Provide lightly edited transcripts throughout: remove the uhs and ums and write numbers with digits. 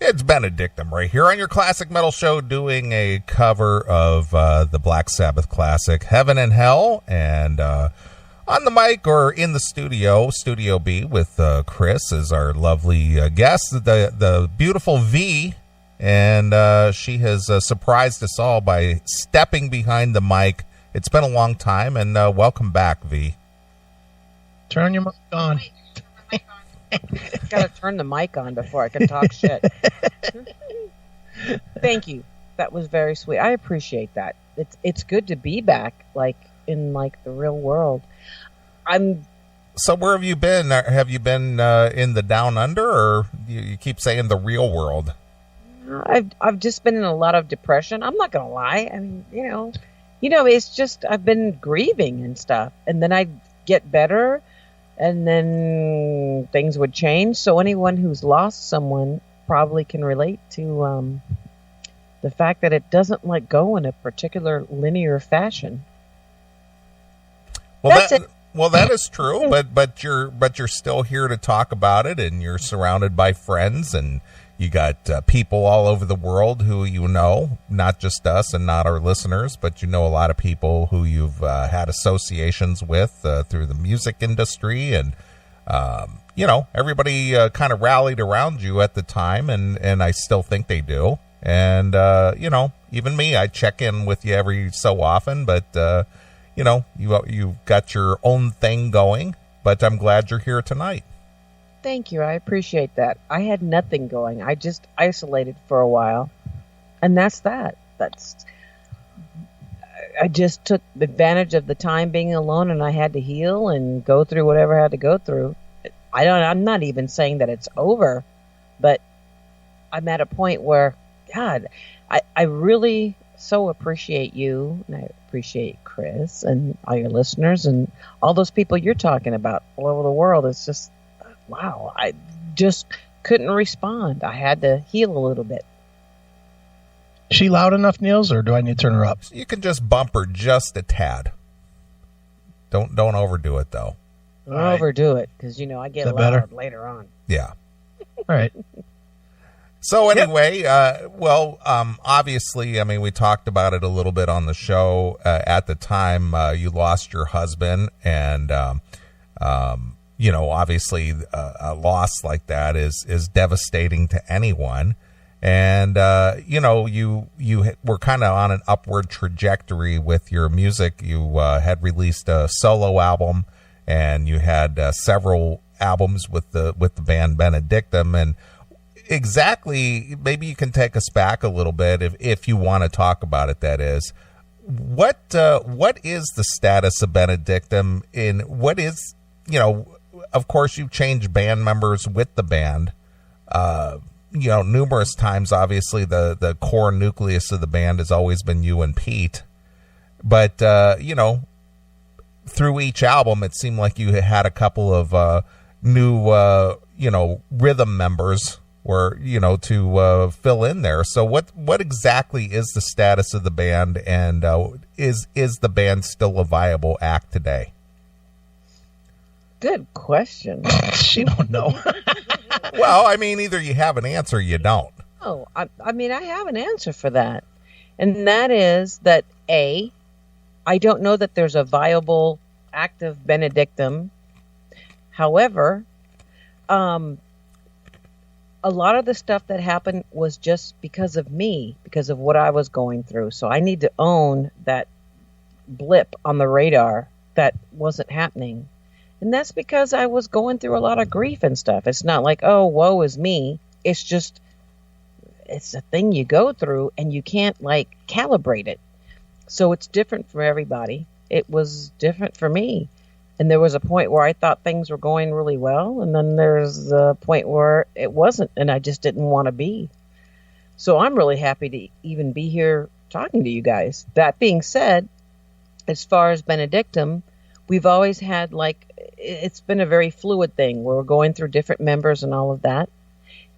It's Benedictum right here on your Classic Metal Show doing a cover of the Black Sabbath classic Heaven and Hell. And on the mic or in the studio, Studio B with Chris is our lovely guest, the beautiful V. And she has surprised us all by stepping behind the mic. It's been a long time, and welcome back, V. Turn your mic on. Got to turn the mic on before I can talk shit. Thank you. That was very sweet. I appreciate that. It's good to be back, like in like the real world. So where have you been? Have you been in the down under, or you keep saying the real world? I've just been in a lot of depression. I'm not gonna lie. I mean, you know, it's just I've been grieving and stuff, and then I get better. And then things would change. So anyone who's lost someone probably can relate to the fact that it doesn't like go in a particular linear fashion. Well, that is true. But you're still here to talk about it, and you're surrounded by friends, and you got people all over the world who you know, not just us and not our listeners, but you know a lot of people who you've had associations with through the music industry. And, everybody kind of rallied around you at the time, and I still think they do. And, even me, I check in with you every so often, but, you've got your own thing going, but I'm glad you're here tonight. Thank you. I appreciate that. I had nothing going. I just isolated for a while. And that's that. I just took advantage of the time being alone, and I had to heal and go through whatever I had to go through. I'm not even saying that it's over, but I'm at a point where, God, I really so appreciate you, and I appreciate Chris and all your listeners and all those people you're talking about all over the world. It's just, wow, I just couldn't respond. I had to heal a little bit. Is she loud enough, Niels, or do I need to turn her up? You can just bump her just a tad. Don't overdo it, though. Don't overdo it, because, I get loud better later on. Yeah. All right. So anyway, obviously, I mean, we talked about it a little bit on the show. At the time, you lost your husband, and obviously a loss like that is devastating to anyone. And, you were kind of on an upward trajectory with your music. You had released a solo album, and you had several albums with the band Benedictum. And exactly, maybe you can take us back a little bit if you want to talk about it, that is. What is the status of Benedictum? In what is, of course, you've changed band members with the band, numerous times. Obviously, the core nucleus of the band has always been you and Pete. But, through each album, it seemed like you had a couple of new, rhythm members to fill in there. So what exactly is the status of the band, and is the band still a viable act today? Good question. She don't know. Well, I mean, either you have an answer or you don't. Oh, I mean, I have an answer for that. And that is that, A, I don't know that there's a viable active Benedictum. However, a lot of the stuff that happened was just because of me, because of what I was going through. So I need to own that blip on the radar that wasn't happening. And that's because I was going through a lot of grief and stuff. It's not like, oh, woe is me. It's just, it's a thing you go through, and you can't like calibrate it. So it's different for everybody. It was different for me. And there was a point where I thought things were going really well, and then there's a point where it wasn't, and I just didn't want to be. So I'm really happy to even be here talking to you guys. That being said, as far as Benedictum, we've always had, like, it's been a very fluid thing where we're going through different members and all of that.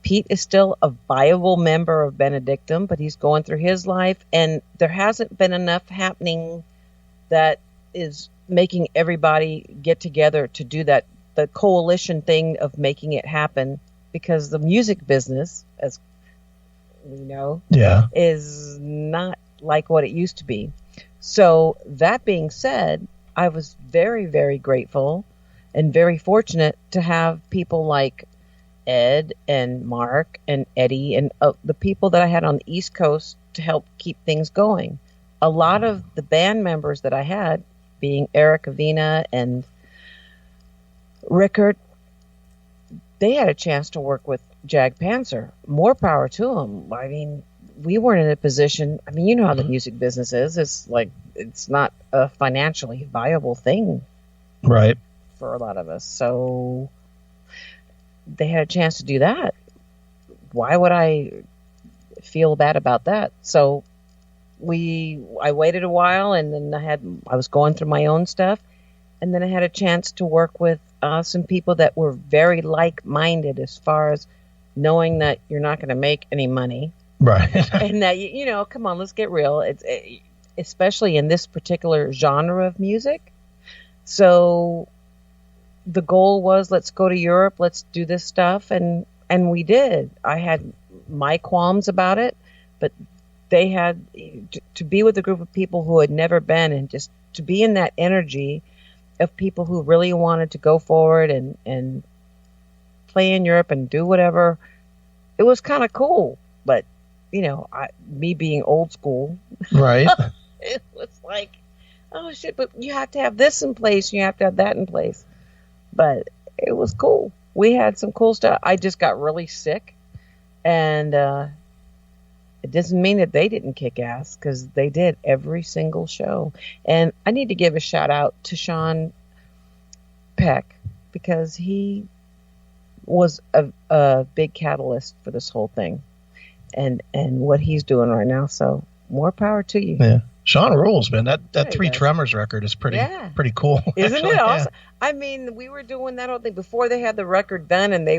Pete is still a viable member of Benedictum, but he's going through his life, and there hasn't been enough happening that is making everybody get together to do that, the coalition thing of making it happen, because the music business, as Yeah. is not like what it used to be. So that being said, I was very, very grateful and very fortunate to have people like Ed and Mark and Eddie and the people that I had on the East Coast to help keep things going. A lot of the band members that I had, being Eric Avina and Rickard, they had a chance to work with Jag Panzer. More power to them. I mean, we weren't in a position. I mean, you know how the music business is. It's not a financially viable thing, right, for a lot of us. So they had a chance to do that. Why would I feel bad about that? So I waited a while, and then I was going through my own stuff, and then I had a chance to work with some people that were very like-minded as far as knowing that you're not going to make any money. Right. And that, come on, let's get real. Especially in this particular genre of music. So the goal was, let's go to Europe, let's do this stuff. And we did. I had my qualms about it, but they had to be with a group of people who had never been, and just to be in that energy of people who really wanted to go forward and play in Europe and do whatever. It was kind of cool, but me being old school, right? It was like, oh shit, but you have to have this in place, you have to have that in place. But it was cool. We had some cool stuff. I just got really sick, and it doesn't mean that they didn't kick ass, because they did every single show. And I need to give a shout out to Sean Peck, because he was a big catalyst for this whole thing, and what he's doing right now. So more power to you. Yeah, Sean rules, man. That Three Tremors record is pretty cool, isn't actually. it awesome? Yeah. I mean, we were doing that whole thing before they had the record done, and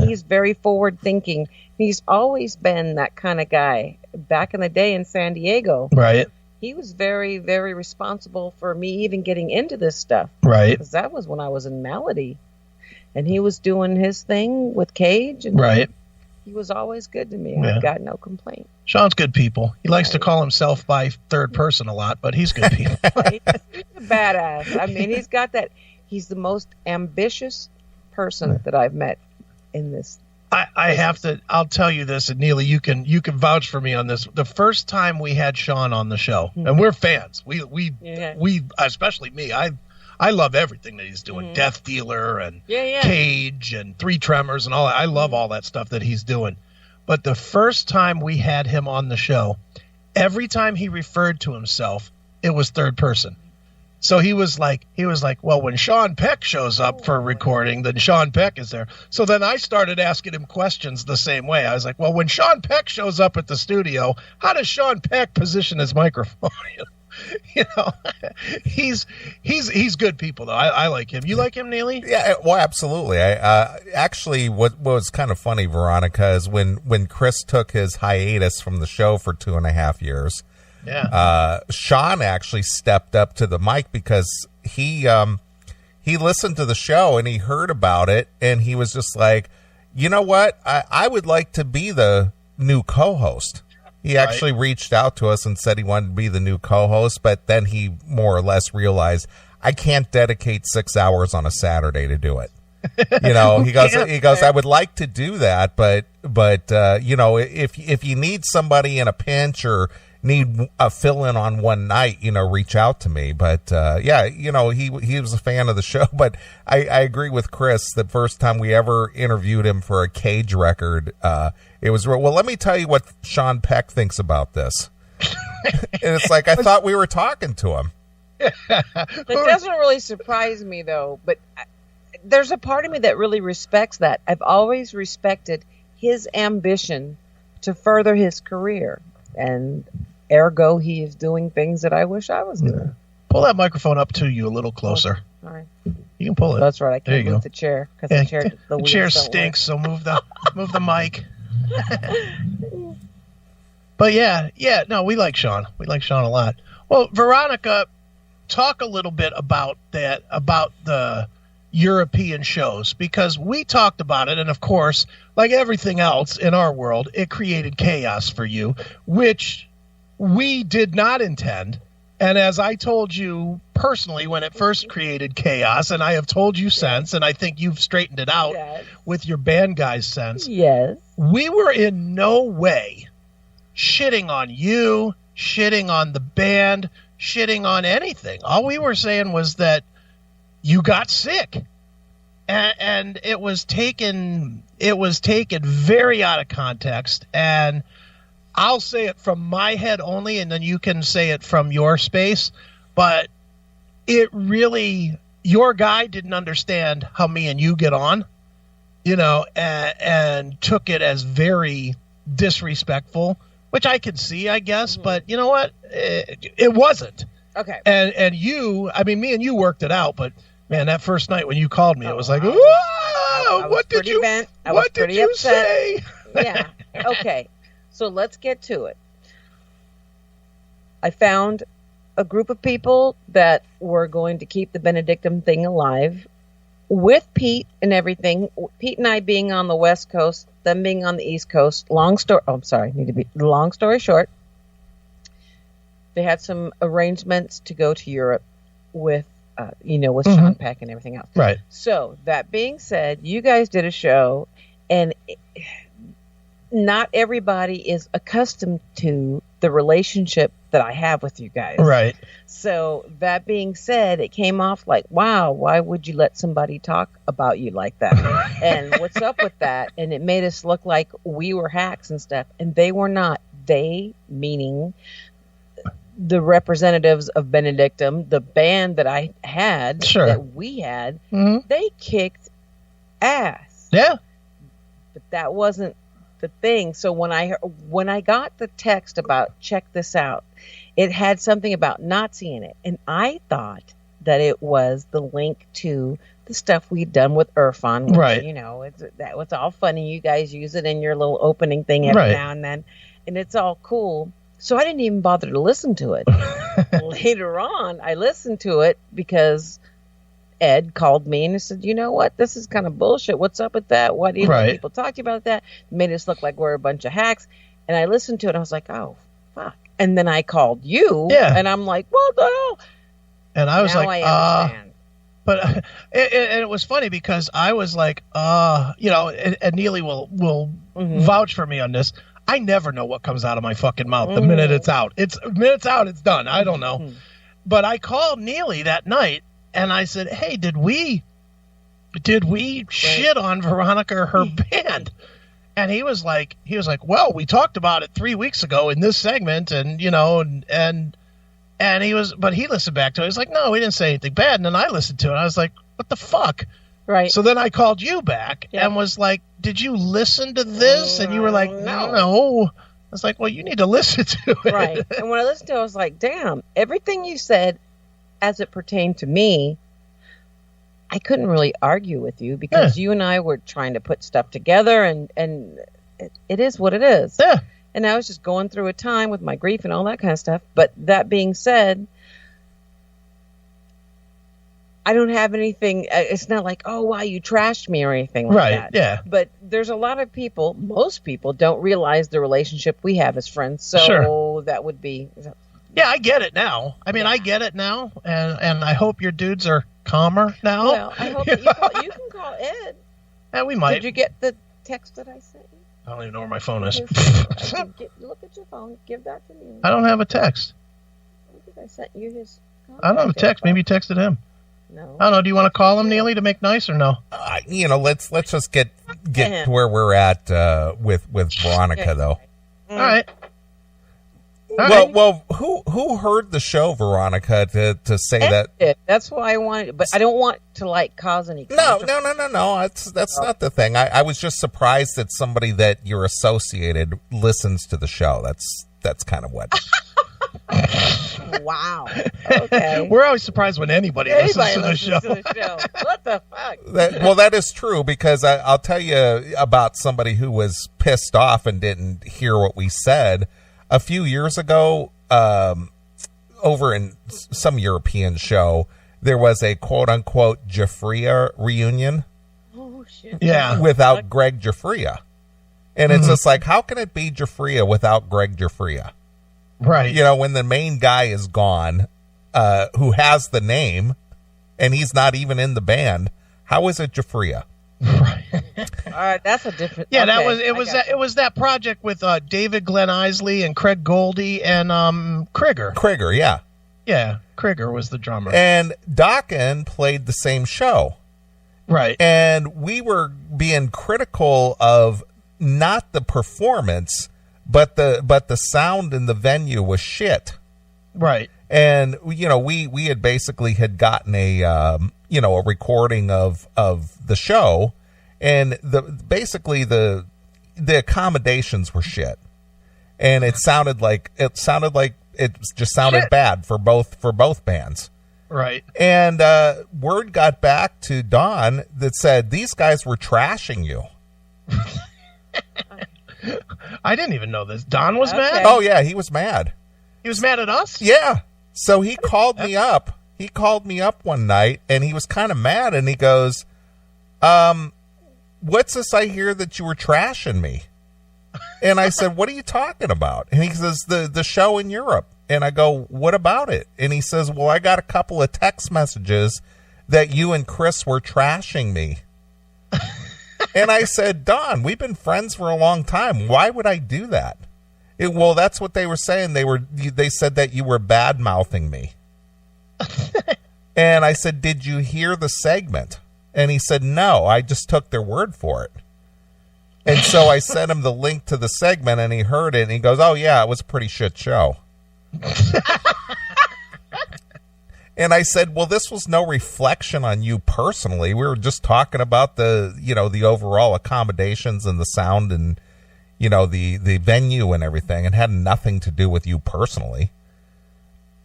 he's very forward thinking. He's always been that kind of guy. Back in the day in San Diego, right? He was very, very responsible for me even getting into this stuff, right? Because that was when I was in Melody, and he was doing his thing with Cage, and right. He was always good to me. Yeah. I've got no complaint. Sean's good people. He likes to call himself by third person a lot, but he's good people. He's a badass. I mean, he's got that. He's the most ambitious person that I've met in this. I have to. I'll tell you this, and Neely, you can vouch for me on this. The first time we had Sean on the show, and we're fans. We especially me. I love everything that he's doing. Death Dealer and Cage and Three Tremors and all that. I love all that stuff that he's doing. But the first time we had him on the show, every time he referred to himself, it was third person. So he was like, well, when Sean Peck shows up for a recording, then Sean Peck is there. So then I started asking him questions the same way. I was like, well, when Sean Peck shows up at the studio, how does Sean Peck position his microphone? He's good people though. I like him. You like him, Neely? Yeah, well, absolutely. I actually, what was kind of funny, Veronica, is when Chris took his hiatus from the show for 2.5 years. Yeah. Sean actually stepped up to the mic because he listened to the show and he heard about it, and he was just like, you know what? I would like to be the new co-host. He actually reached out to us and said he wanted to be the new co-host, but then he more or less realized, I can't dedicate 6 hours on a Saturday to do it. He goes, I would like to do that, but if you need somebody in a pinch or need a fill-in on one night, reach out to me. But he was a fan of the show. But I agree with Chris. The first time we ever interviewed him for a Cage record, it was real. Well, let me tell you what Sean Peck thinks about this. And it's like, I thought we were talking to him. That doesn't really surprise me, though. But there's a part of me that really respects that. I've always respected his ambition to further his career. And ergo, he is doing things that I wish I was doing. Yeah. Pull that microphone up to you a little closer. All right. You can pull it. That's right. I can't move the chair because the chair stinks. So move the mic. But no, we like Sean. We like Sean a lot. Well, Veronica, talk a little bit about that. About European shows, because we talked about it, and of course, like everything else in our world, it created chaos for you, which we did not intend. And as I told you personally when it first created chaos, and I have told you since, and I think you've straightened it out with your band guys since, we were in no way shitting on you, shitting on the band, shitting on anything. All we were saying was that you got sick. And it was taken very out of context, and I'll say it from my head only, and then you can say it from your space. But it really, your guy didn't understand how me and you get on, and took it as very disrespectful, which I can see, I guess. But you know what? It wasn't. Okay. And you, I mean, me and you worked it out, but man, that first night when you called me, it was like, whoa, what did you say? Yeah. Okay. So let's get to it. I found a group of people that were going to keep the Benedictum thing alive with Pete and everything. Pete and I being on the West Coast, them being on the East Coast. Long story short, they had some arrangements to go to Europe with Sean Peck and everything else. Right. So that being said, you guys did a show, and not everybody is accustomed to the relationship that I have with you guys. Right. So that being said, it came off like, wow, why would you let somebody talk about you like that? And what's up with that? And it made us look like we were hacks and stuff, and they were not. They, meaning the representatives of Benedictum, the band that I had, that we had, they kicked ass. Yeah. But that wasn't the thing. So when I got the text about check this out, it had something about Nazi in it, and I thought that it was the link to the stuff we'd done with Irfan, which, right? That was all funny. You guys use it in your little opening thing every now and then, and it's all cool. So I didn't even bother to listen to it. Later on, I listened to it because Ed called me and he said, you know what? This is kind of bullshit. What's up with that? Why do you let people talk to you about that? It made us look like we're a bunch of hacks. And I listened to it and I was like, oh, fuck. And then I called you and I'm like, what the hell? And I was now like, I understand. But it was funny because I was like, and Neely will vouch for me on this. I never know what comes out of my fucking mouth the minute it's out. It's done. I don't know. But I called Neely that night and I said, hey, did we shit on Veronica or her band? And he was like, well, we talked about it 3 weeks ago in this segment, and he listened back to it. He's like, no, we didn't say anything bad. And then I listened to it. And I was like, what the fuck? Right. So then I called you back and was like, did you listen to this? And you were like, no. I was like, well, you need to listen to it. Right. And when I listened to it, I was like, damn, everything you said as it pertained to me, I couldn't really argue with you because you and I were trying to put stuff together, and it is what it is. Yeah. And I was just going through a time with my grief and all that kind of stuff. But that being said, I don't have anything. It's not like, oh, wow, you trashed me or anything like that. Right, yeah. But there's a lot of people, most people don't realize the relationship we have as friends. So that would be. Yeah, I get it now. I mean, I get it now. And I hope your dudes are calmer now. Well, I hope that you can call Ed. Yeah, we might. Did you get the text that I sent you? I don't even know where my phone is. Look at your phone. Give that to me. I don't have a text. I think I sent you his. I don't have a text. Maybe you texted him. No. I don't know. Do you want to call him, Neely, to make nice or no? Let's just get to where we're at with Veronica, though. All right. Well, who heard the show, Veronica, to say that? That's why I wanted, but I don't want to cause any. No. That's not the thing. I was just surprised that somebody that you're associated listens to the show. That's kind of what. Wow. Okay. We're always surprised when anybody listens to the show. What the fuck? That is true, because I'll tell you about somebody who was pissed off and didn't hear what we said. A few years ago, over in some European show, there was a quote-unquote Jafria reunion. Oh, shit. Yeah. Without Greg Jafria. And it's just like, how can it be Jafria without Greg Jafria? Right. You know, when the main guy is gone, who has the name, and he's not even in the band, how is it Jafria? Right. All right, that's a different. Yeah, okay, it was that project with David Glenn Isley and Craig Goldie and Krieger. Krieger, yeah. Yeah, Krieger was the drummer. And Dokken played the same show. Right. And we were being critical of not the performance, but the sound in the venue was shit. Right. And you know, we had basically had gotten a recording of the show, and basically the accommodations were shit, and it sounded like it just sounded Shit. bad for both bands. Right. And word got back to Don that said these guys were trashing you. I didn't even know this. Don was mad? Oh yeah, he was mad. He was mad at us? Yeah. So he called me up. He called me up one night, and he was kind of mad, and he goes, what's this I hear that you were trashing me? And I said, what are you talking about? And he says, the show in Europe. And I go, what about it? And he says, well, I got a couple of text messages that you and Chris were trashing me. And I said, Don, we've been friends for a long time. Why would I do that? Well, that's what they were saying. They said that you were bad-mouthing me. And I said, did you hear the segment? And he said, no, I just took their word for it. And so I sent him the link to the segment, and he heard it, and he goes, oh, yeah, it was a pretty shit show. And I said, well, this was no reflection on you personally. We were just talking about the overall accommodations and the sound and, the venue and everything. It had nothing to do with you personally.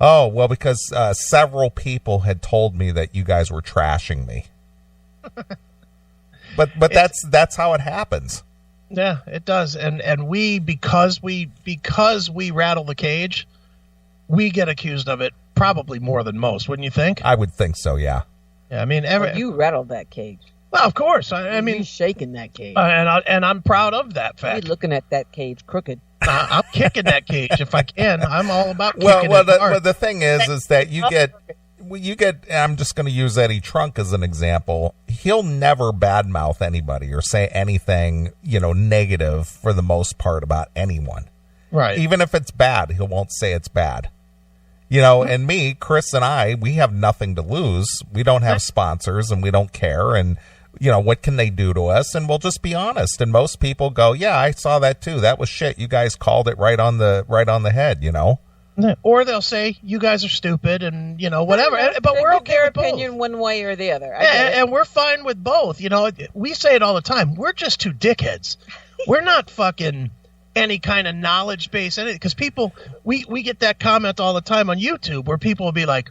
Oh, well, because several people had told me that you guys were trashing me. But that's how it happens. Yeah, it does. And we because we rattle the cage, we get accused of it probably more than most, wouldn't you think? I would think so, yeah. Yeah, I mean, you rattled that cage. Well, of course. I mean, you shaking that cage. And I'm proud of that fact. You're looking at that cage crooked. I'm kicking that cage if I can. I'm all about kicking well, it hard. the thing is that you get. I'm just going to use Eddie Trunk as an example. He'll never badmouth anybody or say anything, negative for the most part about anyone. Right. Even if it's bad, he won't say it's bad. And me, Chris, and I, we have nothing to lose. We don't have sponsors, and we don't care. And what can they do to us? And we'll just be honest. And most people go, yeah, I saw that too. That was shit. You guys called it right on the head. Or they'll say you guys are stupid and whatever. But we're okay their with both. opinion one way or the other. And we're fine with both. We say it all the time. We're just two dickheads. We're not fucking any kind of knowledge base, because people we get that comment all the time on YouTube where people will be like,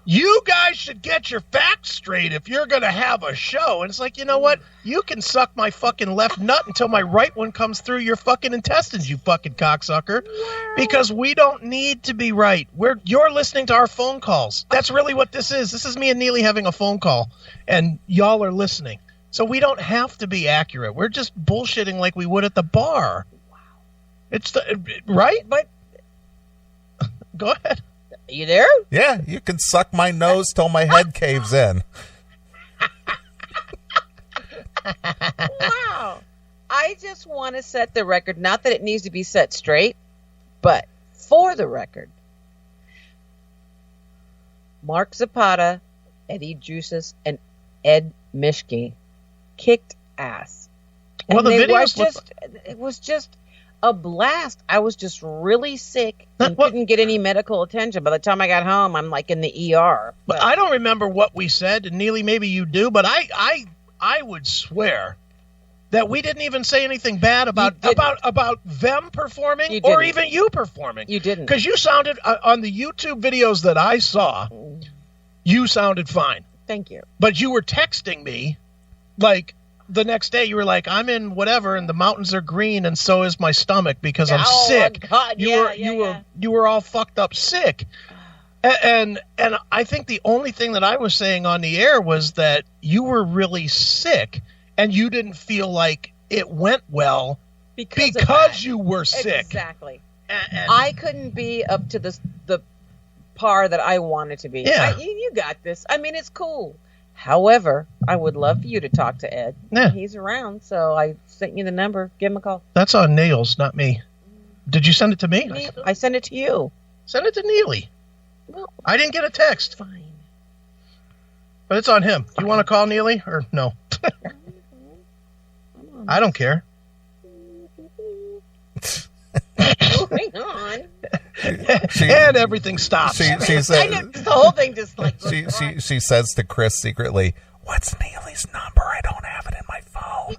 you guys should get your facts straight if you're going to have a show. And it's like, you know what? You can suck my fucking left nut until my right one comes through your fucking intestines, you fucking cocksucker. Because we don't need to be right. You're listening to our phone calls. That's really what this is. This is me and Neely having a phone call, and y'all are listening. So we don't have to be accurate. We're just bullshitting like we would at the bar. It's right? But go ahead. Are you there? Yeah, you can suck my nose till my head caves in. Wow. I just want to set the record, not that it needs to be set straight, but for the record, Mark Zapata, Eddie Juices, and Ed Mishke kicked ass. Well, And the they videos were it was just a blast. I was just really sick and couldn't get any medical attention. By the time I got home, I'm like in the ER. But I don't remember what we said, and Neely, maybe you do, but I would swear that we didn't even say anything bad about them performing or even you performing. You didn't. Because you sounded, on the YouTube videos that I saw, you sounded fine. Thank you. But you were texting me, like, the next day you were like, I'm in whatever, and the mountains are green, and so is my stomach because I'm sick. God, You were all fucked up sick. And I think the only thing that I was saying on the air was that you were really sick and you didn't feel like it went well because you were sick. Exactly. And I couldn't be up to the par that I wanted to be. Yeah. You got this. I mean, it's cool. However, I would love for you to talk to Ed. Yeah. He's around, so I sent you the number. Give him a call. That's on Nails, not me. Did you send it to me? I sent it to you. Send it to Neely. Well, I didn't get a text. Fine. But it's on him. Do you want to call Neely or no? I don't care. Moving on. And everything stops. She said, the whole thing just like she says to Chris secretly, "What's Neely's number? I don't have it in my phone.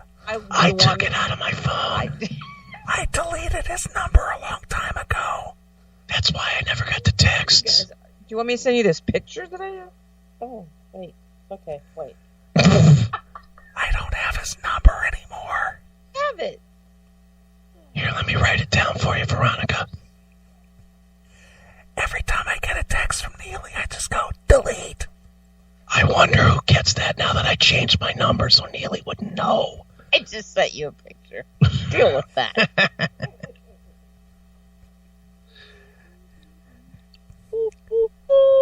I took it out of my phone. I deleted his number a long time ago. That's why I never got the texts." Do you want me to send you this picture that I have? Oh, wait. Okay, wait. I don't have his number anymore. Have it. Here, let me write it down for you, Veronica. Every time I get a text from Neely, I just go, delete. I wonder who gets that now that I changed my number so Neely wouldn't know. I just sent you a picture. Deal with that.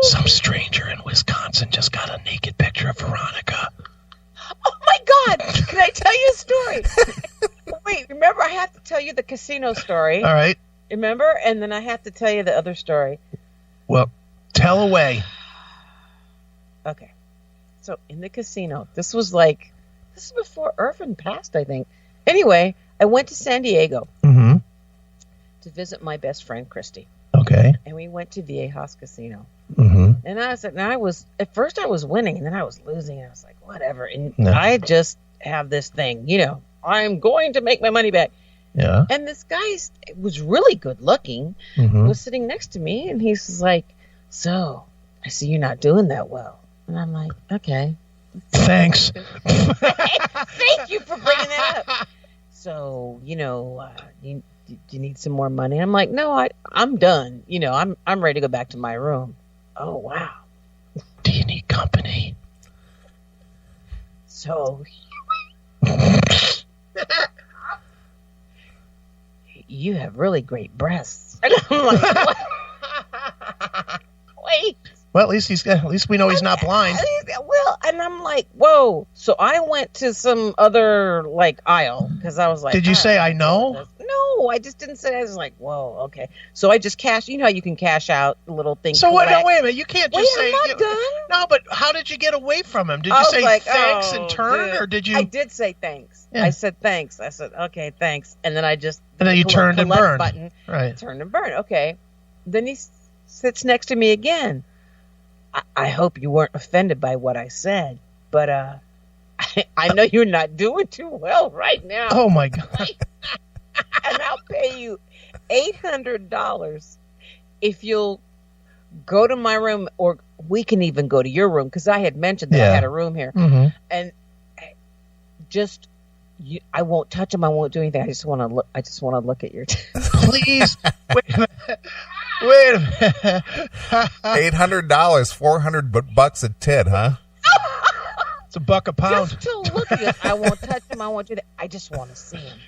Some stranger in Wisconsin just got a naked picture of Veronica. Oh my God! Can I tell you a story? Wait, remember I have to tell you the casino story. All right. Remember? And then I have to tell you the other story. Well, tell away. Okay. So in the casino, this is before Irvin passed, I think. Anyway, I went to San Diego to visit my best friend, Christy. Okay. And we went to Viejas Casino. Mm-hmm. And at first I was winning, and then I was losing. And I was like, whatever. And I just have this thing, I'm going to make my money back. Yeah. And this guy was really good looking, was sitting next to me, and he's like, so I see you're not doing that well. And I'm like, okay. Thanks. Thank you for bringing that up. So, you need some more money? I'm like, no, I'm done. I'm ready to go back to my room. Oh, wow. Do you need company? So, you have really great breasts. And I'm like, what? Wait. Well, at least we know he's not blind. Well, and I'm like, whoa. So I went to some other aisle because I was like, did you say I know? No, I just didn't say. I was like, whoa, okay. So I just cashed. You know how you can cash out little things. So wait a minute. You can't just say. I'm not done. No, but how did you get away from him? Did you say thanks and turn, or did you? I did say thanks. Yeah. I said thanks. I said okay, thanks, and then I just. And then you turned and burned. Button, right. Turned and burned. Okay. Then he sits next to me again. I hope you weren't offended by what I said, but I know you're not doing too well right now. Oh my God. And I'll pay you $800 if you'll go to my room, or we can even go to your room, because I had mentioned that I had a room here. Mm-hmm. And I won't touch them. I won't do anything. I just want to look. I just want to look at your. Please wait a minute. Wait a minute. $800, $400 a tit, huh? It's $1 a pound. Just to look at it. I won't touch him. I won't do that. I just want to see him.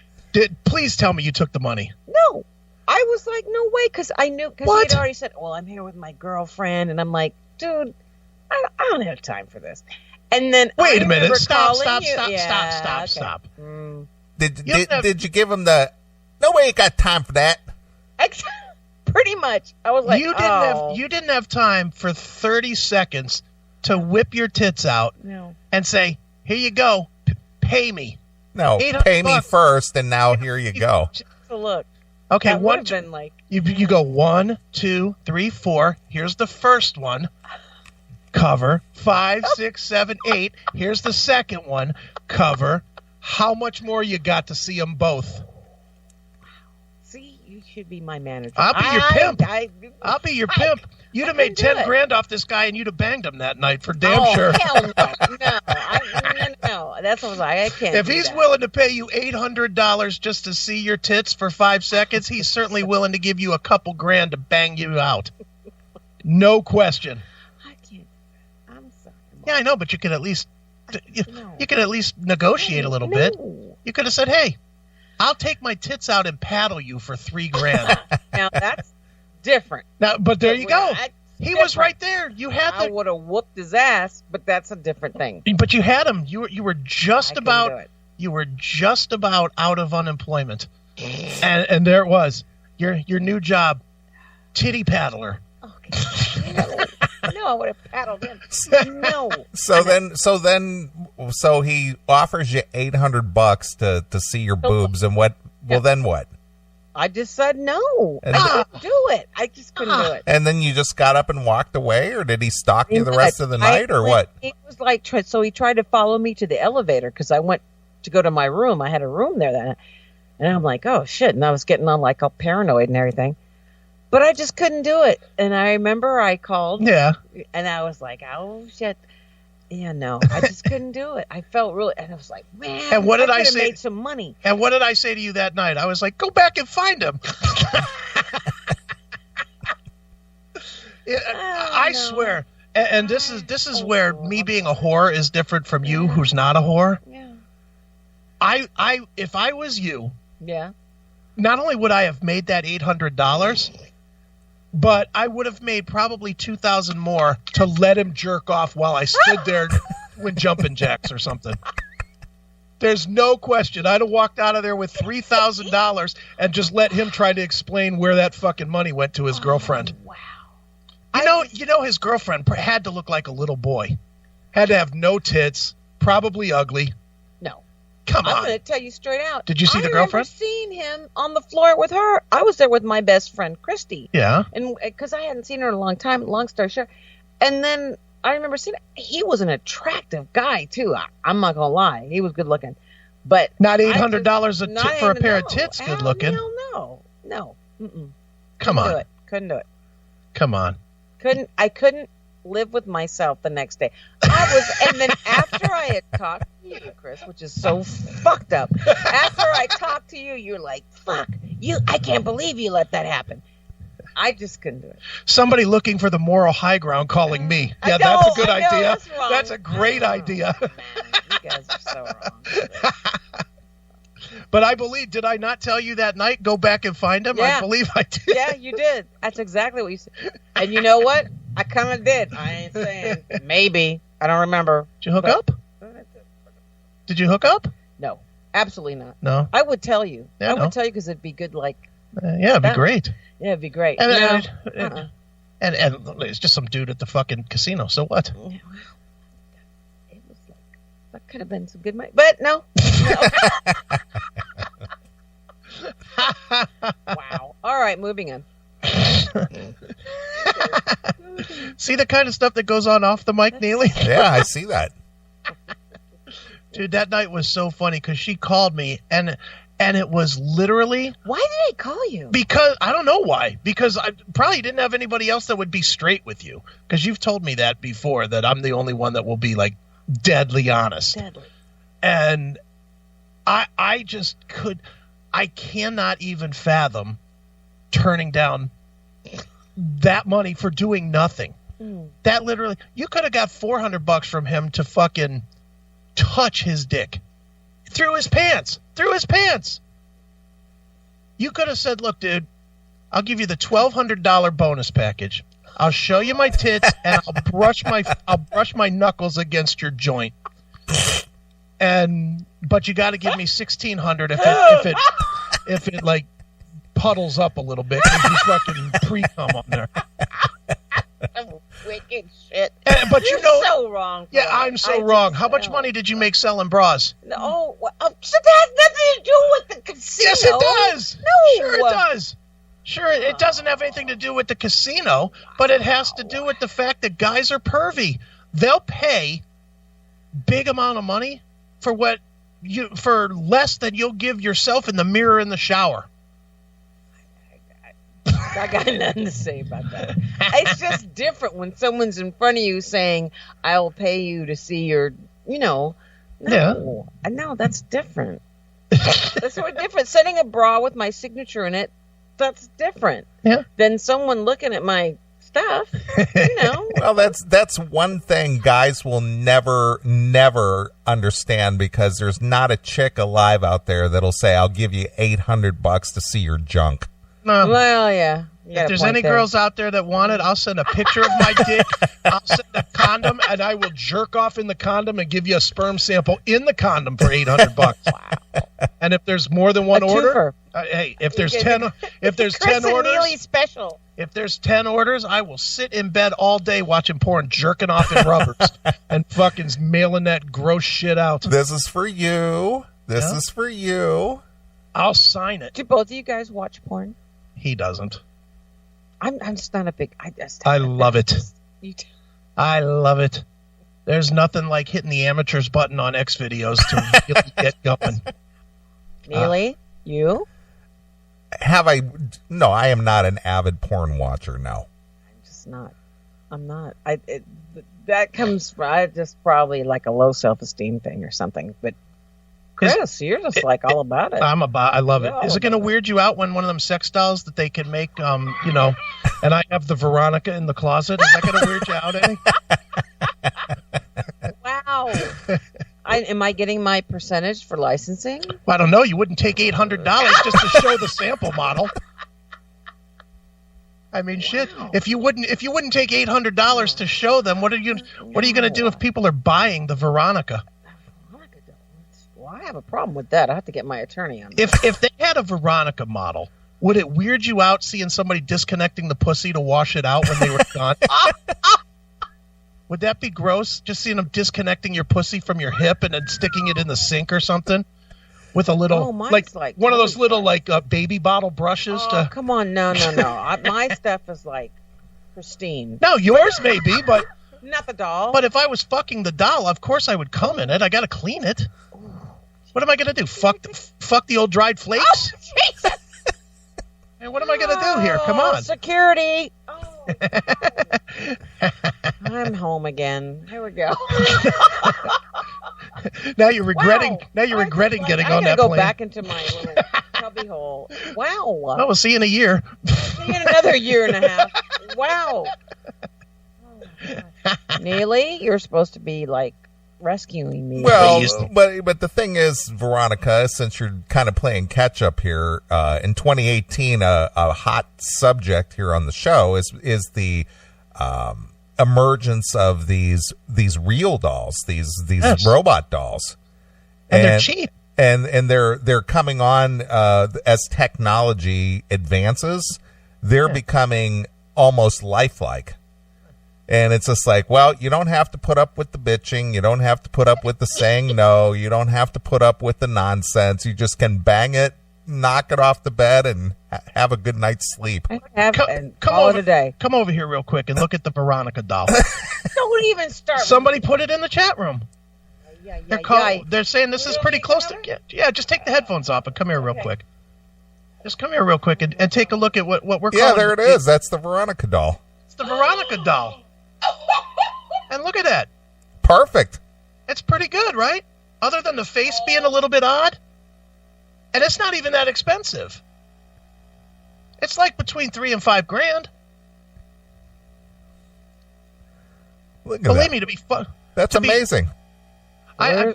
Please tell me you took the money. No. I was like, no way, because I knew, because he had already said, well, I'm here with my girlfriend, and I'm like, dude, I don't have time for this. And then wait a minute. Stop. Did you give him the? No way, you got time for that. Pretty much. I was like, you didn't have time for 30 seconds to whip your tits out and say, here you go, pay me. No, pay me first, and now here you go. Just a look. Okay, that would have been like you go 1, 2, 3, 4. Here's the first one. Cover 5, 6, 7, 8. Here's the second one. Cover. How much more you got to see them both? See, you should be my manager. I'll be your pimp. I'll be your pimp. You'd have made 10 grand off this guy, and you'd have banged him that night for damn sure. Hell no. No. That's what I was like. I can't. If he's willing to pay you $800 just to see your tits for 5 seconds, he's certainly willing to give you a couple grand to bang you out. No question. I can't. I'm sorry. Yeah, I know, but you could at least you could at least negotiate a little bit. You could have said, "Hey, I'll take my tits out and paddle you for $3,000." Now that's different. Now, but there you go. He was right there. I would have whooped his ass, but that's a different thing. But you had him. You were just about out of unemployment, and there it was. Your new job, titty paddler. Okay. No, I would have paddled him. No. So he offers you $800 to see your boobs, and what? Well, then what? I just said no. I couldn't do it. I just couldn't do it. And then you just got up and walked away, or did he stalk you the rest of the night, or what? It was like, so he tried to follow me to the elevator because I went to go to my room. I had a room there then. And I'm like, oh, shit. And I was getting on like all paranoid and everything. But I just couldn't do it. And I remember I called. Yeah. And I was like, oh, shit. Yeah, no, I just couldn't do it. I felt really, and I was like, man, and what did I say? Made some money. And what did I say to you that night? I was like, go back and find him. I swear. And this is where me being a whore is different from you, who's not a whore. Yeah. If I was you, yeah, not only would I have made that $800, but I would have made probably $2,000 more to let him jerk off while I stood there with jumping jacks or something. There's no question. I'd have walked out of there with $3,000 and just let him try to explain where that fucking money went to his girlfriend. Wow. You know, his girlfriend had to look like a little boy. Had to have no tits, probably ugly. No. Come on. I'm going to tell you straight out. Did you see the girlfriend? I remember seeing him on the floor with her. I was there with my best friend, Christy. Yeah. And because I hadn't seen her in a long time, long story short. And then I remember seeing he was an attractive guy, too. I'm not going to lie. He was good looking. But not $800 for a pair of tits good looking. No. Mm-mm. Come on. Couldn't do it. Come on. I couldn't live with myself the next day. And then after I had talked to you, Chris, which is so fucked up. After I talked to you, you're like, fuck, I can't believe you let that happen. I just couldn't do it. Somebody looking for the moral high ground calling me. Yeah, that's a good idea. That's a great idea. Man, you guys are so wrong. But did I not tell you that night, go back and find him? Yeah. I believe I did. Yeah, you did. That's exactly what you said. And you know what? I kind of did. I ain't saying maybe. I don't remember. Did you hook up? Did you hook up? No, absolutely not. No? I would tell you. Yeah, I would tell you because it'd be good like. Yeah, it'd be great. Yeah, it'd be great. And it's just some dude at the fucking casino. So what? Yeah, well, it was like, that could have been some good money. But no. Wow. All right, moving on. See the kind of stuff that goes on off the mic, Neely? Yeah, I see that. Dude, that night was so funny because she called me and it was literally... Why did I call you? Because, I don't know why. Because I probably didn't have anybody else that would be straight with you. Because you've told me that before, that I'm the only one that will be, like, deadly honest. Deadly. And I just I cannot even fathom turning down that money for doing nothing. That literally, you could have got $400 from him to fucking touch his dick through his pants. You could have said, look, dude, I'll give you the $1,200 bonus package. I'll show you my tits and I'll brush my knuckles against your joint. But you got to give me $1,600 if it like puddles up a little bit because you fucking pre-cum on there. Wicked shit. But You're so wrong. Yeah, I'm so wrong. How much money did you make selling bras? No, so that has nothing to do with the casino. Yes, it does. No. Sure it does. Sure, it doesn't have anything to do with the casino, but it has to do with the fact that guys are pervy. They'll pay big amount of money for less than you'll give yourself in the mirror in the shower. I got nothing to say about that. It's just different when someone's in front of you saying, I'll pay you to see your, No. Yeah. No, that's different. That's sort of different. Sending a bra with my signature in it, that's different. Yeah. Than someone looking at my stuff. You know. Well, that's one thing guys will never understand, because there's not a chick alive out there that'll say, "I'll give you $800 to see your junk." No. Well, yeah. If there's any girls out there that want it, I'll send a picture of my dick. I'll send a condom, and I will jerk off in the condom and give you a sperm sample in the condom for $800. Wow! And if there's more than one order, hey, if there's 10 orders, Neely special. If there's 10 orders, I will sit in bed all day watching porn, jerking off in rubbers, and fucking mailing that gross shit out. This is for you. This is for you. I'll sign it. Do both of you guys watch porn? He doesn't. I'm just not a big. I love it. I love it. There's nothing like hitting the amateurs button on X videos to really get going. Neely, you? Have I? No, I am not an avid porn watcher. No, I'm just not. I'm not. That comes from just probably like a low self-esteem thing or something. But Chris, you're just like all about it. I love it. Is it going to weird you out when one of them sex dolls that they can make, and I have the Veronica in the closet? Is that going to weird you out any? Wow. Am I getting my percentage for licensing? Well, I don't know. You wouldn't take $800 just to show the sample model. I mean, shit. If you wouldn't take $800 to show them, what are you going to do if people are buying the Veronica? I have a problem with that. I have to get my attorney on that. If they had a Veronica model, would it weird you out seeing somebody disconnecting the pussy to wash it out when they were done? Would that be gross? Just seeing them disconnecting your pussy from your hip and then sticking it in the sink or something? With a little, like one of those little baby bottle brushes. Come on. No. My stuff is like pristine. No, yours may be, but... Not the doll. But if I was fucking the doll, of course I would come in it. I got to clean it. What am I going to do? Fuck the old dried flakes? Oh, Jesus. And what am I going to do here? Come on. Security. Oh. I'm home again. Here we go. Now you're regretting. Now you're regretting getting on that plane. Go back into my little cubby hole. Wow. Well, we'll see you in a year. See you in another year and a half. Wow. Oh, Neely, you're supposed to be like rescuing me. Well, but the thing is, Veronica, since you're kind of playing catch up here, in 2018, a hot subject here on the show is the emergence of these real dolls, these robot dolls, and they're cheap, and they're coming on as technology advances. They're becoming almost lifelike. And it's just like, well, you don't have to put up with the bitching. You don't have to put up with the saying no. You don't have to put up with the nonsense. You just can bang it, knock it off the bed, and have a good night's sleep. Come over here real quick and look at the Veronica doll. Don't even start. Somebody put it in the chat room. Yeah. They're saying this is pretty close to... Yeah, just take the headphones off and come here real quick. Just come here real quick and take a look at what we're calling... Yeah, there it is. That's the Veronica doll. It's the Veronica doll. And look at that. Perfect. It's pretty good, right? Other than the face being a little bit odd. And it's not even that expensive. It's like between $3,000 and $5,000. Look at Believe that. me, to be fun. That's amazing.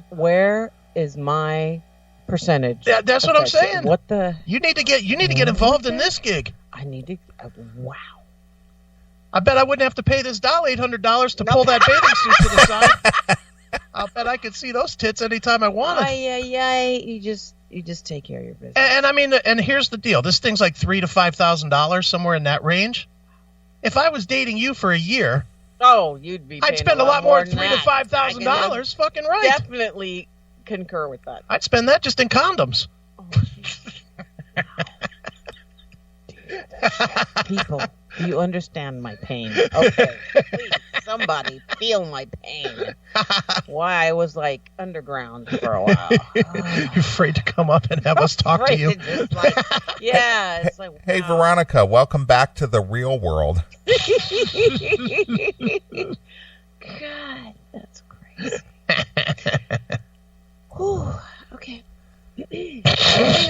Where is my percentage? Yeah, that's what I'm saying. What the? You need to get involved in this gig. I need to. Wow. I bet I wouldn't have to pay this doll $800 to pull that bathing suit to the side. I'll bet I could see those tits anytime I wanted. You just take care of your business. And I mean, and here's the deal: this thing's like $3,000 to $5,000, somewhere in that range. If I was dating you for a year, you'd be. I'd spend a lot more than $3,000 to $5,000. Fucking right. Definitely concur with that. I'd spend that just in condoms. Oh, people, do you understand my pain? Okay, please, somebody feel my pain. Why I was like underground for a while. You're afraid to come up and have us talk to you. It's like, hey, Veronica, welcome back to the real world. God, that's crazy. Whew, okay. Moving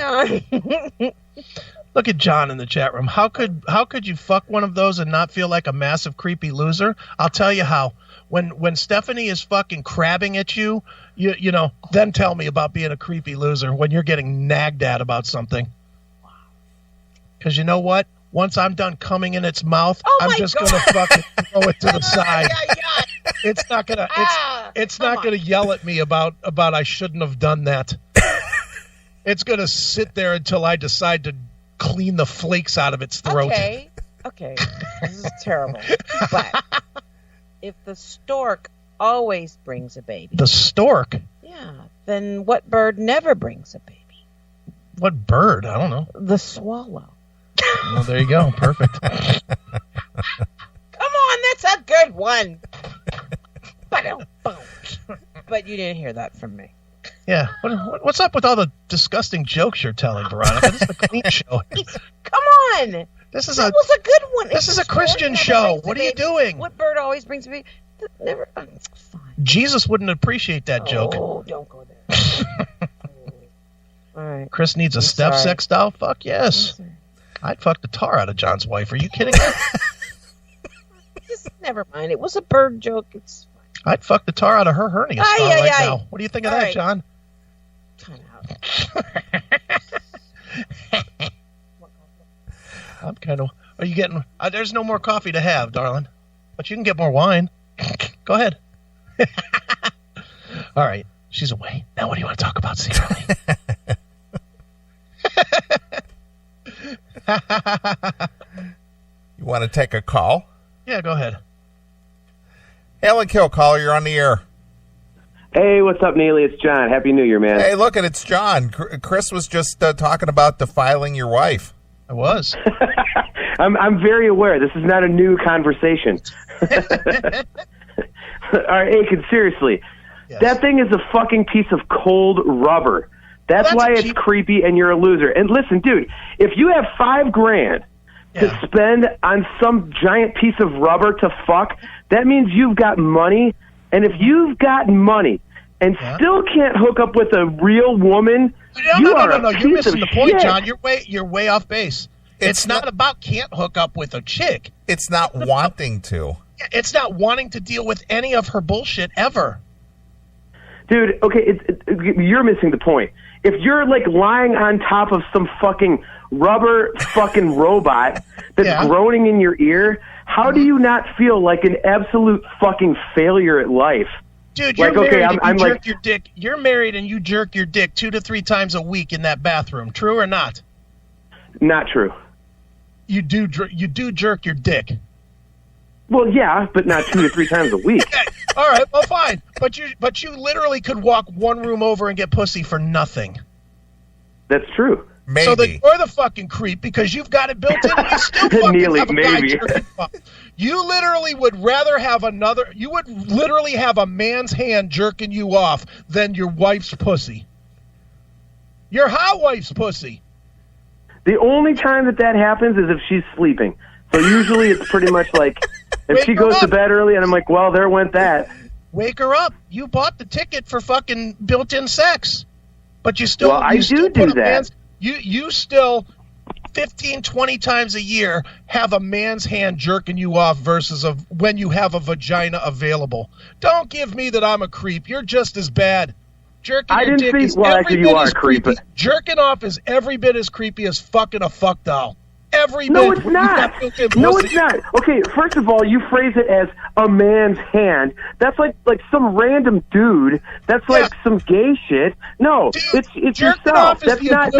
on. Look at John in the chat room. How could you fuck one of those and not feel like a massive creepy loser? I'll tell you how. When Stephanie is fucking crabbing at you, you know, then tell me about being a creepy loser when you're getting nagged at about something. Because you know what? Once I'm done coming in its mouth, I'm just gonna fucking throw it to the side. It's not gonna it's not gonna yell at me about I shouldn't have done that. It's gonna sit there until I decide to clean the flakes out of its throat. Okay, this is terrible. But if the stork always brings a baby. The stork? Yeah. Then what bird never brings a baby? What bird? I don't know. The swallow. Well, there you go. Perfect. Come on, that's a good one. But you didn't hear that from me. Yeah. What's up with all the disgusting jokes you're telling, Veronica? This is a clean show. Come on. That was a good one. This is a Christian show. What are you doing? What bird always brings me? Never. Fine. Jesus wouldn't appreciate that joke. Oh, don't go there. All right. Chris needs a step sex doll? Fuck yes. I'd fuck the tar out of John's wife. Are you kidding me? Just never mind. It was a bird joke. It's fine. I'd fuck the tar out of her hernia scar now. What do you think of that, John? Time out. I'm kind of... Are you getting... there's no more coffee to have, darling. But you can get more wine. Go ahead. All right. She's away. Now what do you want to talk about secretly? You want to take a call? Yeah, go ahead. Hail and Kill caller, you're on the air. Hey, what's up, Neely? It's John. Happy New Year, man. Hey, look, it's John. Chris was just talking about defiling your wife. I was. I'm very aware. This is not a new conversation. All right, Aiken, seriously. Yes. That thing is a fucking piece of cold rubber. That's why it's creepy and you're a loser. And listen, dude, if you have $5,000 to spend on some giant piece of rubber to fuck, that means you've got money. And if you've got money and still can't hook up with a real woman, no. You're missing the point, John. You're way off base. It's not about can't hook up with a chick. It's not wanting to. It's not wanting to deal with any of her bullshit ever. Dude, okay, you're missing the point. If you're like lying on top of some fucking rubber fucking robot that's groaning in your ear, how do you not feel like an absolute fucking failure at life? Dude, you're married and you jerk your dick. You're married and you jerk your dick 2 to 3 times a week in that bathroom. True or not? Not true. You do jerk your dick. Well, yeah, but not 2 to 3 times a week. Okay. All right, well, fine. But you literally could walk one room over and get pussy for nothing. That's true. Maybe. So you're the fucking creep because you've got it built in and you still fucking Neely, have a guy jerking off. You literally would rather have you would literally have a man's hand jerking you off than your wife's pussy. Your hot wife's pussy. The only time that happens is if she's sleeping. So usually it's pretty much like if she goes to bed early and I'm like, well, there went that. Wake her up. You bought the ticket for fucking built-in sex. But you still... Well, I do that. You still 15, 20 times a year have a man's hand jerking you off versus when you have a vagina available. Don't give me that I'm a creep. You're just as bad. Jerking your dick is every bit as creepy. Jerking off is every bit as creepy as fucking a fuck doll. No, it's not. No, it's not. Okay, first of all, you phrase it as a man's hand. That's like some random dude. That's like some gay shit. No, dude, it's yourself. That's not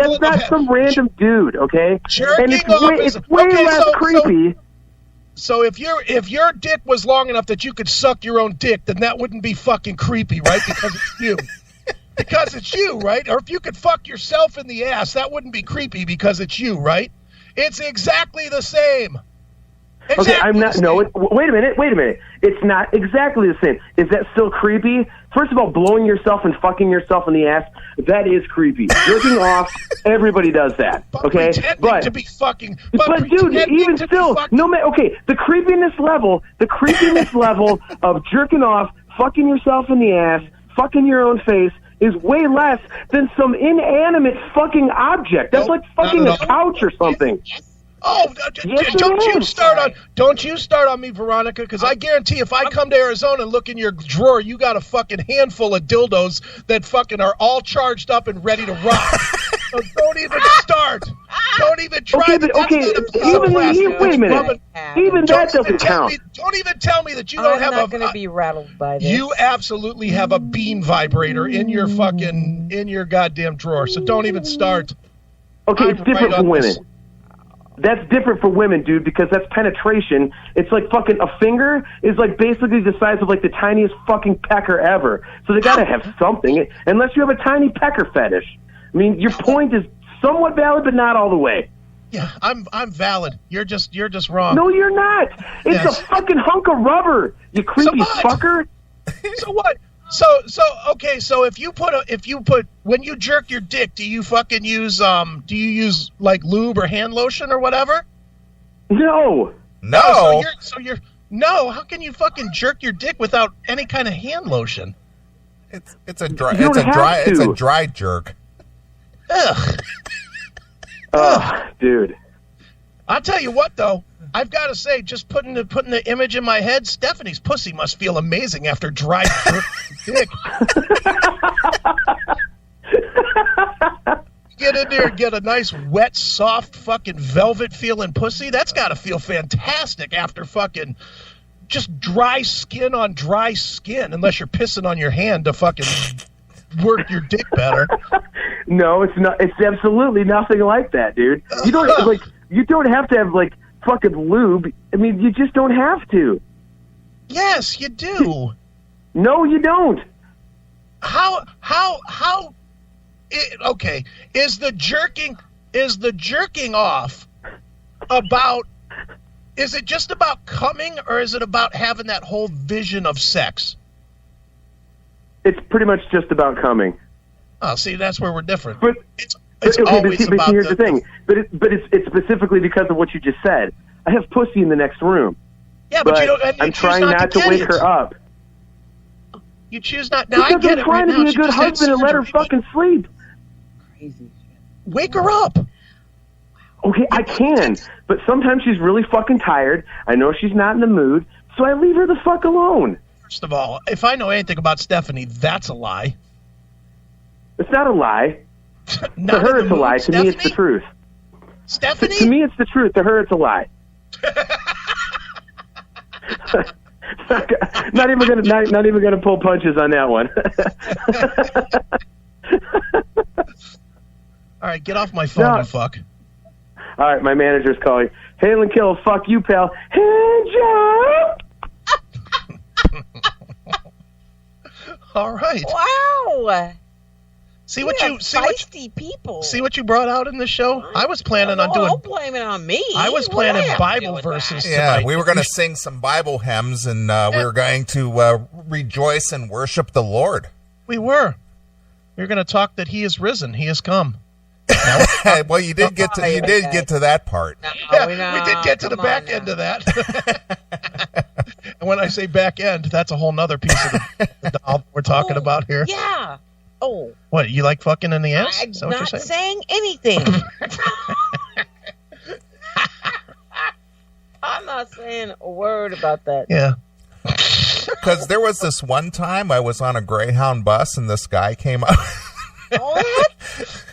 some random dude. Okay, and it's way less creepy. So if your dick was long enough that you could suck your own dick, then that wouldn't be fucking creepy, right? Because it's you. Because it's you, right? Or if you could fuck yourself in the ass, that wouldn't be creepy because it's you, right? It's exactly the same. Okay, I'm not. No, wait a minute. It's not exactly the same. Is that still creepy? First of all, blowing yourself and fucking yourself in the ass, that is creepy. Jerking off, everybody does that. Okay, but to be fucking. But dude, even still, no matter. Okay, the creepiness level of jerking off, fucking yourself in the ass, fucking your own face is way less than some inanimate fucking object. That's like fucking a couch or something. Oh, don't you start on me, Veronica, because I guarantee if I come to Arizona and look in your drawer, you got a fucking handful of dildos that fucking are all charged up and ready to rock. So don't even start. Don't even try. Wait a minute. Even that doesn't count. Don't even tell me that you don't have I'm not going to be rattled by this. You absolutely have a bean vibrator in your goddamn drawer. So don't even start. Okay, it's different for women. That's different for women, dude, because that's penetration. It's like fucking a finger is like basically the size of like the tiniest fucking pecker ever. So they gotta have something, unless you have a tiny pecker fetish. I mean, your point is somewhat valid, but not all the way. Yeah, I'm valid. You're just wrong. No, you're not. It's a fucking hunk of rubber. You creepy fucker. So what? Okay, so if you put when you jerk your dick, do you fucking use like lube or hand lotion or whatever? No. How can you fucking jerk your dick without any kind of hand lotion? It's a dry jerk. Ugh. Ugh, dude. I'll tell you what though. I've got to say, just putting the image in my head, Stephanie's pussy must feel amazing after dry dick. Get in there and get a nice, wet, soft, fucking velvet-feeling pussy. That's got to feel fantastic after fucking just dry skin on dry skin, unless you're pissing on your hand to fucking work your dick better. No, it's not. It's absolutely nothing like that, dude. You don't have to have like fucking lube. I mean, you just don't have to. Yes, you do. No, you don't. How okay, is the jerking off about, is it just about coming, or is it about having that whole vision of sex? It's pretty much just about coming. Oh, see, that's where we're different. But it's okay, always but here's the thing. But it's specifically because of what you just said. I have pussy in the next room. Yeah, but you don't. And I'm trying not to wake her up. You choose not. Now because I get I'm trying to be a good husband and let her fucking sleep. Crazy. Wake her up. Okay, I can, but sometimes she's really fucking tired. I know she's not in the mood, so I leave her the fuck alone. First of all, if I know anything about Stephanie, that's a lie. It's not a lie. To her, it's a lie. To me, it's the truth. Stephanie? To me, it's the truth. To her, it's a lie. not even gonna pull punches on that one. All right, get off my phone, you fuck. All right, my manager's calling. Hail and kill, fuck you, pal. Hey, Joe. All right. Wow. See what you brought out in the show? I was planning on doing. Don't blame it on me. I was planning Bible verses. Yeah, we were going to sing some Bible hymns, and we were going to rejoice and worship the Lord. We were. We were going to talk that He is risen. He has come. Well, you did get to that part. No, we did get to the back end of that. And when I say back end, that's a whole nother piece of the doll we're talking about here. Yeah. Oh. What, you like fucking in the ass? I'm not saying anything. I'm not saying a word about that. Yeah. Because there was this one time I was on a Greyhound bus and this guy came up. What?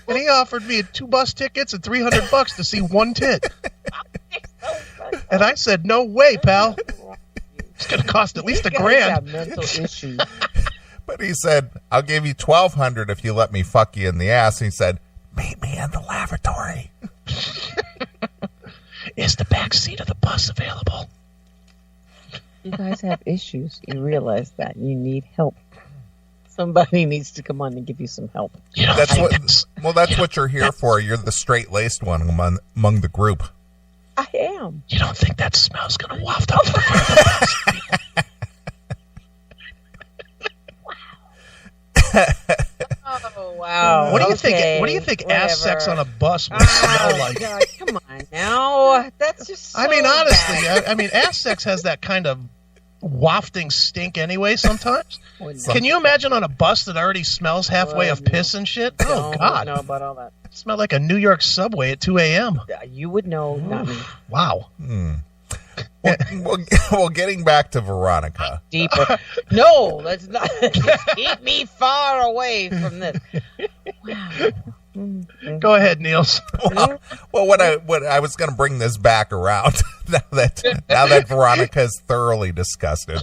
And he offered me 2 bus tickets and $300 to see one tit. And I said, no way, pal. It's going to cost at least $1,000. Have mental issues. But he said, I'll give you $1,200 if you let me fuck you in the ass. And he said, meet me in the lavatory. Is the back seat of the bus available? You guys have issues. You realize that. You need help. Somebody needs to come on and give you some help. That's what you're here for. You're the straight-laced one among the group. I am. You don't think that smell's going to waft out to the front of the bus? Oh wow! What do you think? What do you think? Whatever. Ass sex on a bus would smell like? God, come on now, that's just. So I mean, honestly, bad. I mean, ass sex has that kind of wafting stink anyway sometimes. Can you imagine on a bus that already smells halfway of piss and shit? Oh, God. I know about all that. It smelled like a New York subway at 2 a.m. You would know, not me. Wow. Well, getting back to Veronica. Deeper. No, let's not. Keep me far away from this. Wow. Go ahead, Niels. Well, what I was going to bring this back around now that Veronica is thoroughly disgusted.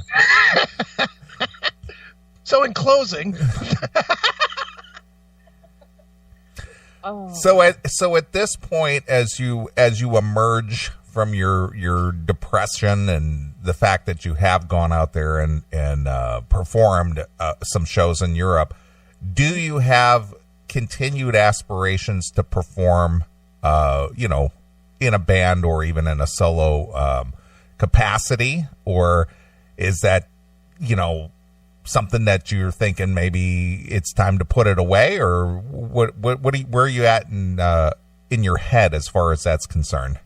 So in closing, so at this point, as you emerge from your depression and the fact that you have gone out there and performed some shows in Europe, do you have continued aspirations to perform, in a band or even in a solo capacity, or is that, something that you're thinking maybe it's time to put it away, or where are you at in your head as far as that's concerned?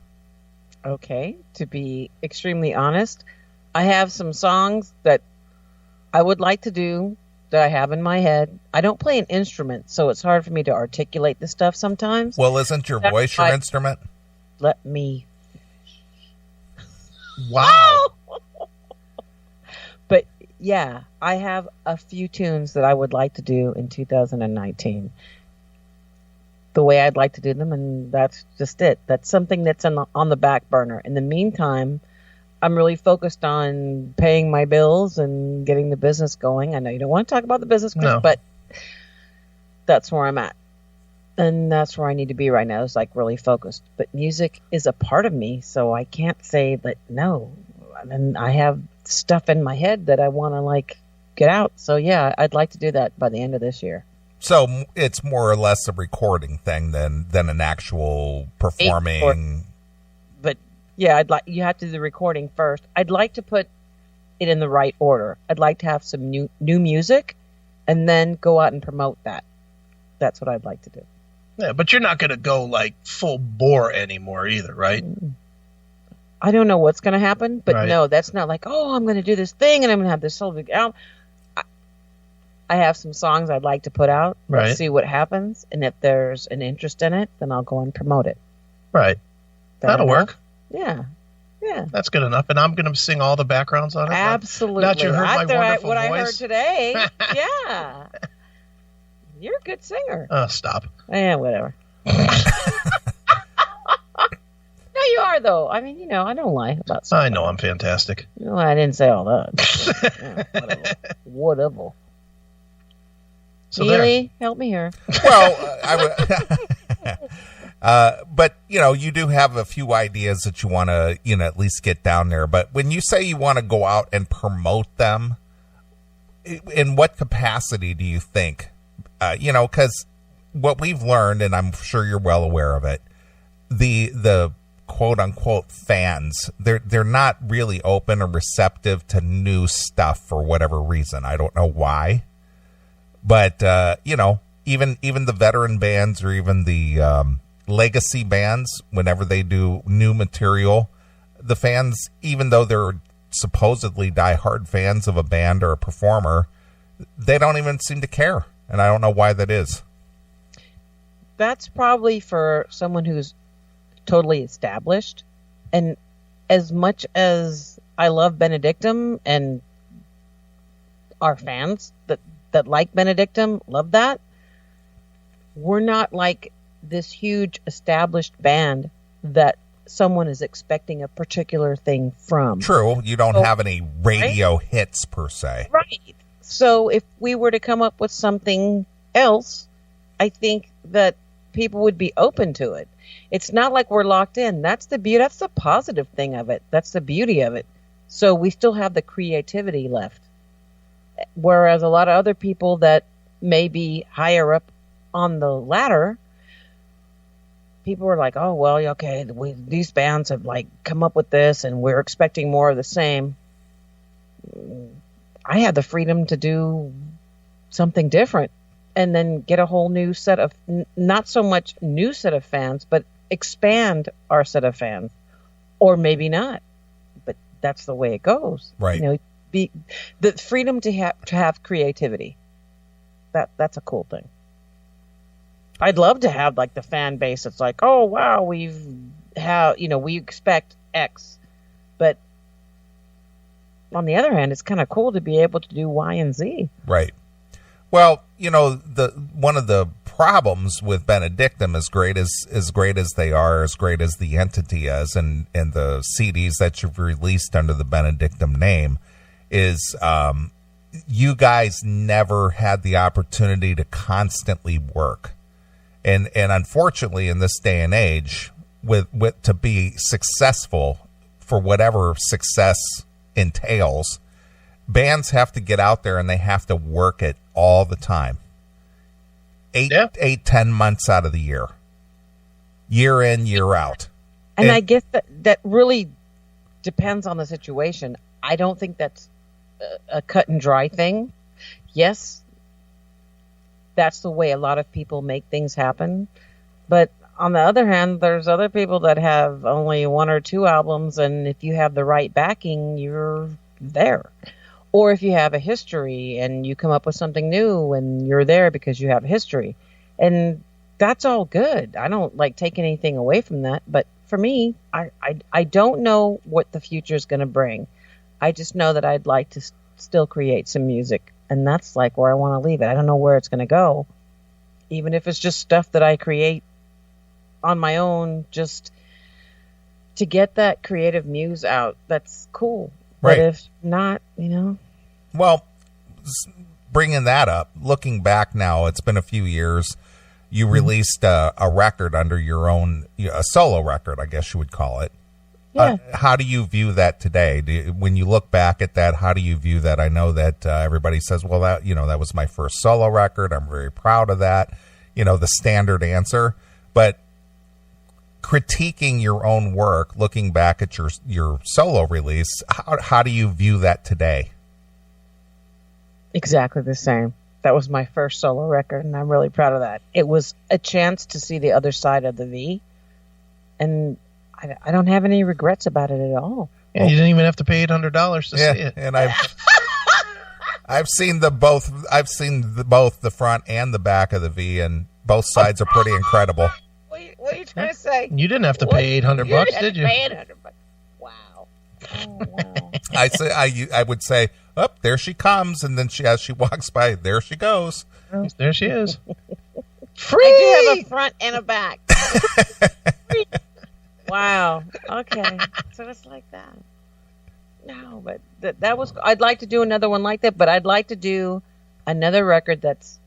Okay, to be extremely honest, I have some songs that I would like to do that I have in my head. I don't play an instrument, so it's hard for me to articulate the stuff sometimes. Well, isn't your voice your instrument? Let me. Wow. But yeah, I have a few tunes that I would like to do in 2019. The way I'd like to do them, and that's just it. That's something that's on the back burner. In the meantime, I'm really focused on paying my bills and getting the business going. I know you don't want to talk about the business, Chris, but that's where I'm at. And that's where I need to be right now, is like really focused. But music is a part of me, so I can't say that no. And I have stuff in my head that I want to get out. So yeah, I'd like to do that by the end of this year. So it's more or less a recording thing than an actual performing. But yeah, you have to do the recording first. I'd like to put it in the right order. I'd like to have some new music and then go out and promote that. That's what I'd like to do. Yeah, but you're not going to go full bore anymore either, right? I don't know what's going to happen, but no, that's not I'm going to do this thing and I'm going to have this whole big album. I have some songs I'd like to put out. Right. Let's see what happens. And if there's an interest in it, then I'll go and promote it. Right. That'll work. Yeah. Yeah. That's good enough. And I'm going to sing all the backgrounds on it. Absolutely. Not you heard my wonderful what voice. I heard today. Yeah. You're a good singer. Oh, stop. Yeah, whatever. No, you are, though. I mean, I don't lie about stuff. I know I'm fantastic. No, I didn't say all that. Yeah, whatever. So Neely, help me here. Well, I would. But you do have a few ideas that you want to, at least get down there. But when you say you want to go out and promote them, in what capacity do you think? Because what we've learned, and I'm sure you're well aware of it, the quote unquote fans, they're not really open or receptive to new stuff for whatever reason. I don't know why. But, even the veteran bands or even the legacy bands, whenever they do new material, the fans, even though they're supposedly diehard fans of a band or a performer, they don't even seem to care. And I don't know why that is. That's probably for someone who's totally established. And as much as I love Benedictum and our fans that like Benedictum, love that, we're not like this huge established band that someone is expecting a particular thing from. True. You don't have any radio hits per se. Right. So if we were to come up with something else, I think that people would be open to it. It's not like we're locked in. That's the beauty. That's the positive thing of it. That's the beauty of it. So we still have the creativity left. Whereas a lot of other people that may be higher up on the ladder, people are like, oh, well, okay, these bands have come up with this and we're expecting more of the same. I had the freedom to do something different and then get a whole new set of, not so much new set of fans, but expand our set of fans, or maybe not. But that's the way it goes. Right. be the freedom to have creativity. That's a cool thing. I'd love to have like the fan base that's like, oh wow, we expect X, but on the other hand, it's kind of cool to be able to do Y and Z. Right. Well, one of the problems with Benedictum, as great as they are, as great as the entity is, and the CDs that you've released under the Benedictum name, is you guys never had the opportunity to constantly work. And unfortunately, in this day and age, with to be successful, for whatever success entails, bands have to get out there and they have to work it all the time. 10 months out of the year in, year out. And I guess that really depends on the situation. I don't think that's a cut and dry thing. Yes, that's the way a lot of people make things happen. But on the other hand, there's other people that have only 1 or 2 albums, and if you have the right backing, you're there. Or if you have a history and you come up with something new and you're there because you have a history. And that's all good. I don't like take anything away from that. But for me, I don't know what the future is going to bring. I just know that I'd like to still create some music. And that's like where I want to leave it. I don't know where it's going to go. Even if it's just stuff that I create on my own, just to get that creative muse out. That's cool. Right. But if not, Well, bringing that up, looking back now, it's been a few years. You released a record under your own, a solo record, I guess you would call it. Yeah. How do you view that today? When you look back at that, how do you view that? I know that everybody says, well, that was my first solo record. I'm very proud of that. The standard answer. But critiquing your own work, looking back at your solo release, how do you view that today? Exactly the same. That was my first solo record, and I'm really proud of that. It was a chance to see the other side of the V, and I don't have any regrets about it at all. Yeah, you didn't even have to pay $800 to see it. And I've seen both the front and the back of the V, and both sides are pretty incredible. What are you trying to say? You didn't have to pay $800, did you? Wow. Oh, wow. I would say, there she comes, and then as she walks by, there she goes. There she is. Free! I do have a front and a back. Wow. Okay. So it's like that. No, but that was. I'd like to do another one like that, but I'd like to do another record that's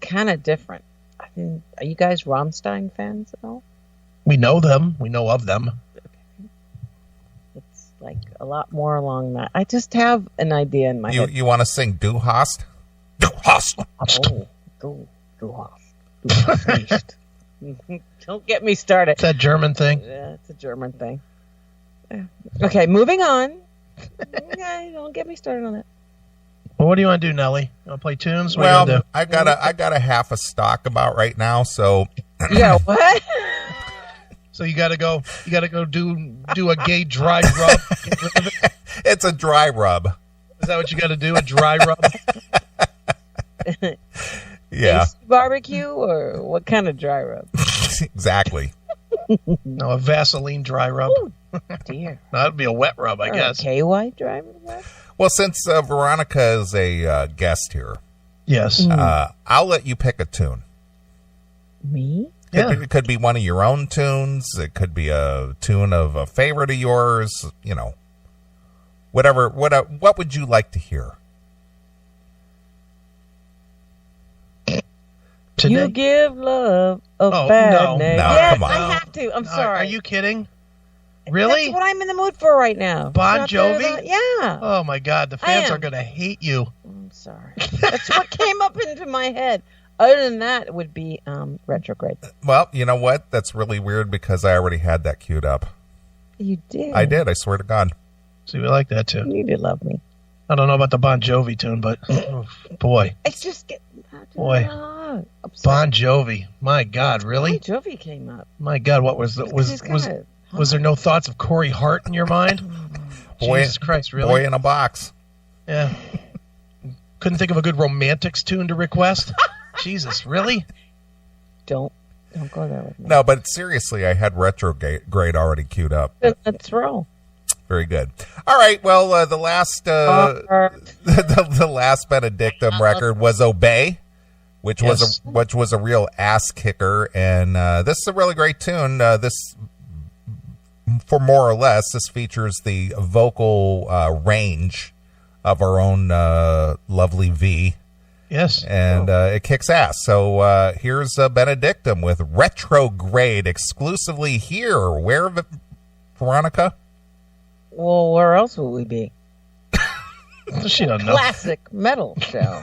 kind of different. I mean, are you guys Rammstein fans at all? We know them. We know of them. It's like a lot more along that. I just have an idea in my head. You want to sing Du Hast? Du Hast. Oh, Du Hast. Du Hast. Don't get me started. It's that German thing. Yeah, it's a German thing. Okay, moving on. Okay, don't get me started on that. Well, what do you want to do, Nelly? You want to play tunes? What well, do you do? I got a half a stock about right now, so. Yeah, what? So you got to go do a gay dry rub. It's a dry rub. Is that what you got to do? A dry rub? Yeah. Barbecue or what kind of dry rub? Exactly. No, a Vaseline dry rub. Ooh, dear. That'd be a wet rub, I guess. A KY dry rub? Well, since Veronica is a guest here, yes, I'll let you pick a tune. Me? It could be one of your own tunes. It could be a tune of a favorite of yours. Whatever. What would you like to hear? Today? You give love a bad name. No, yes, come on. I have to. I'm sorry. Are you kidding? Really? That's what I'm in the mood for right now. Bon Jovi? Yeah. Oh, my God. The fans are going to hate you. I'm sorry. That's what came up into my head. Other than that, it would be Retrograde. Well, you know what? That's really weird because I already had that queued up. You did? I did. I swear to God. See, we like that, too. You did love me. I don't know about the Bon Jovi tune, but boy. It's just boy. Bon Jovi. My God, really? Bon Jovi came up. My God, what was there no thoughts of Corey Hart in your mind? Jesus Christ, really? Boy in a box. Yeah. Couldn't think of a good romantics tune to request? Jesus, really? Don't go there with me. No, but seriously, I had retrograde already queued up. Let's roll. Very good. All right. Well, the last the last Benedictum record was "Obey," which was a real ass kicker, and this is a really great tune. This, for more or less, this features the vocal range of our own lovely V. Yes. And it kicks ass. So here's Benedictum with Retrograde exclusively here. Where, Veronica? Well, where else would we be? She don't know. Classic metal show.